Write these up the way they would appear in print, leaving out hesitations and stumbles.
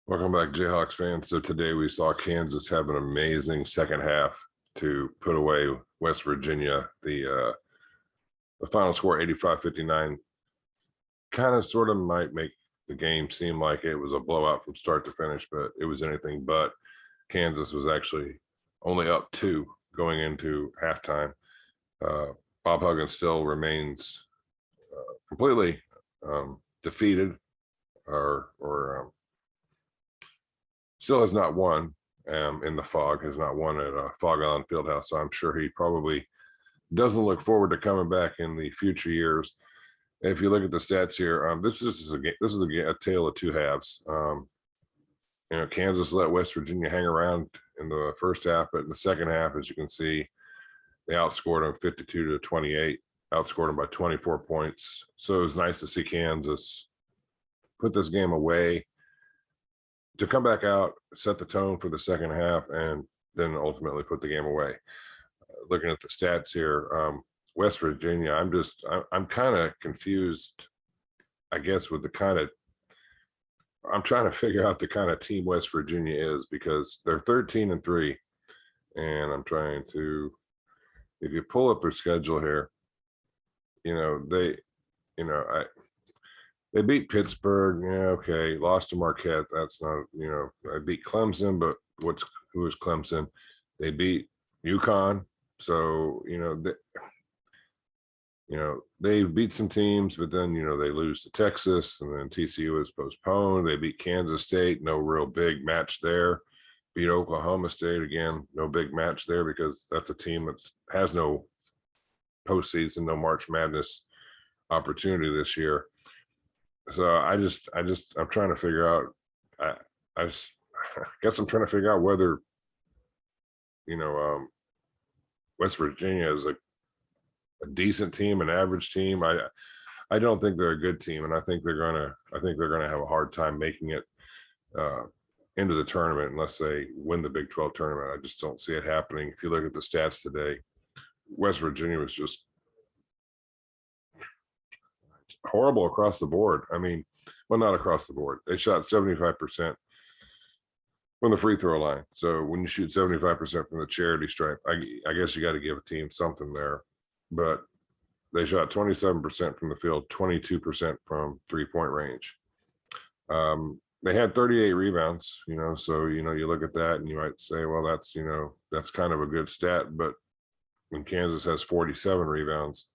Welcome back, Jayhawks fans. So today we saw Kansas have an amazing second half to put away West Virginia. The final score 85-59 kind of sort of might make the game seem like it was a blowout from start to finish, but it was anything but. Kansas was actually only up 2 going into halftime. Bob Huggins still remains completely defeated or still has not won in the PHOG, has not won at PHOG Island Fieldhouse. So I'm sure he probably doesn't look forward to coming back in the future years. If you look at the stats here, this is a tale of two halves. Kansas let West Virginia hang around in the first half, but in the second half, as you can see, they outscored them 52-28, outscored them by 24 points. So it was nice to see Kansas put this game away, to come back out, set the tone for the second half, and then ultimately put the game away. Looking at the stats here, West Virginia, I'm kind of confused, I guess, with the kind of, I'm trying to figure out the kind of team West Virginia is, because they're 13-3, and I'm trying to, if you pull up their schedule here, they beat Pittsburgh. Yeah, okay. Lost to Marquette. That's not, I beat Clemson, but who is Clemson? They beat UConn. So, they beat some teams, but then, they lose to Texas, and then TCU is postponed. They beat Kansas State. No real big match there. Beat Oklahoma State again. No big match there, because that's a team that has no postseason, no March Madness opportunity this year. So I'm trying to figure out, I guess I'm trying to figure out whether, West Virginia is a decent team, an average team. I don't think they're a good team, and I think they're gonna have a hard time making it into the tournament unless they win the Big 12 tournament. I just don't see it happening. If you look at the stats today, West Virginia was just horrible across the board. I mean, well, not across the board. They shot 75% from the free throw line. So when you shoot 75% from the charity stripe, I guess you got to give a team something there. But they shot 27% from the field, 22% from 3-point range. They had 38 rebounds, so, you look at that and you might say, well, that's kind of a good stat. But when Kansas has 47 rebounds,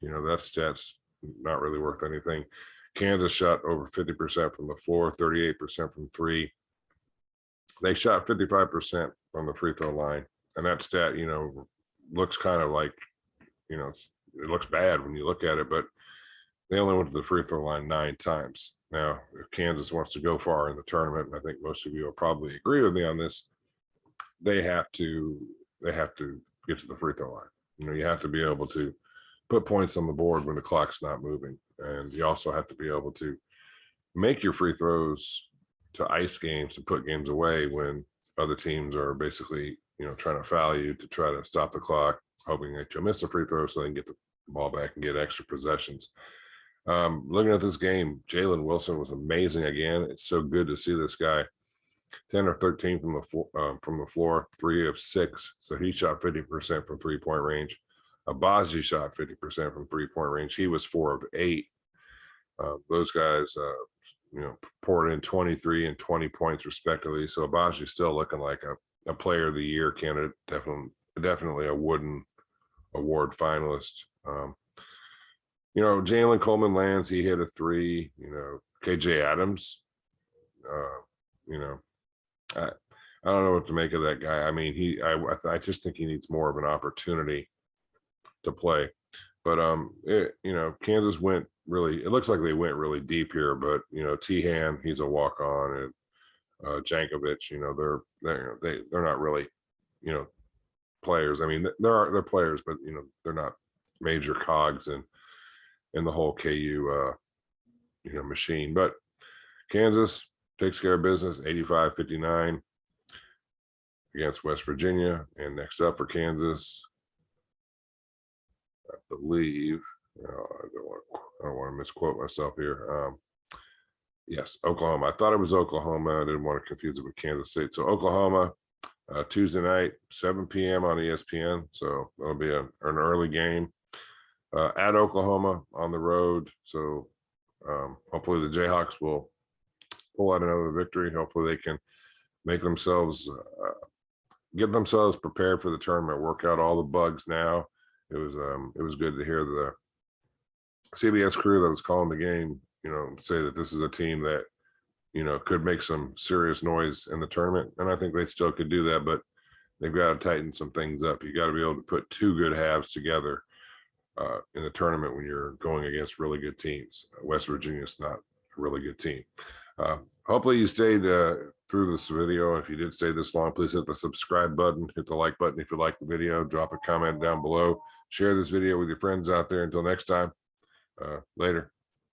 that stat's not really worth anything. Kansas shot over 50% from the floor, 38% from 3. They shot 55% from the free throw line. And that stat, looks kind of like, it looks bad when you look at it, but they only went to the free throw line 9 times. Now, if Kansas wants to go far in the tournament, and I think most of you will probably agree with me on this, they have to get to the free throw line. You have to be able to put points on the board when the clock's not moving. And you also have to be able to make your free throws to ice games and put games away when other teams are basically, trying to foul you to try to stop the clock, hoping that you'll miss a free throw so they can get the ball back and get extra possessions. Looking at this game, Jalen Wilson was amazing again. It's so good to see this guy. 10 of 13 from the floor, 3 of 6. So he shot 50% from 3-point range. Abaji shot 50% from 3-point range. He was 4 of 8. Those guys, poured in 23 and 20 points respectively. So Abaji's still looking like a player of the year candidate, definitely a Wooden Award finalist. Jalen Coleman lands, he hit a 3. KJ Adams, I don't know what to make of that guy. I mean, I just think he needs more of an opportunity to play. But Kansas went really, it looks like they went really deep here, but Tehan, he's a walk-on, and Jankovic, they're not really, players. I mean, they're players, but they're not major cogs in the whole KU machine. But Kansas takes care of business, 85-59 against West Virginia. And next up for Kansas, I believe, I don't want to misquote myself here. Yes, Oklahoma. I thought it was Oklahoma. I didn't want to confuse it with Kansas State. So Oklahoma, Tuesday night, 7 p.m. on ESPN. So it'll be an early game at Oklahoma on the road. So hopefully the Jayhawks will pull out another victory. Hopefully they can make themselves, get themselves prepared for the tournament, work out all the bugs now. It was good to hear the CBS crew that was calling the game, say that this is a team that, could make some serious noise in the tournament. And I think they still could do that, but they've got to tighten some things up. You got to be able to put two good halves together in the tournament when you're going against really good teams. West Virginia's not a really good team. Hopefully you stayed through this video. If you did stay this long, please hit the subscribe button, hit the like button if you like the video, drop a comment down below, share this video with your friends out there. Until next time, later.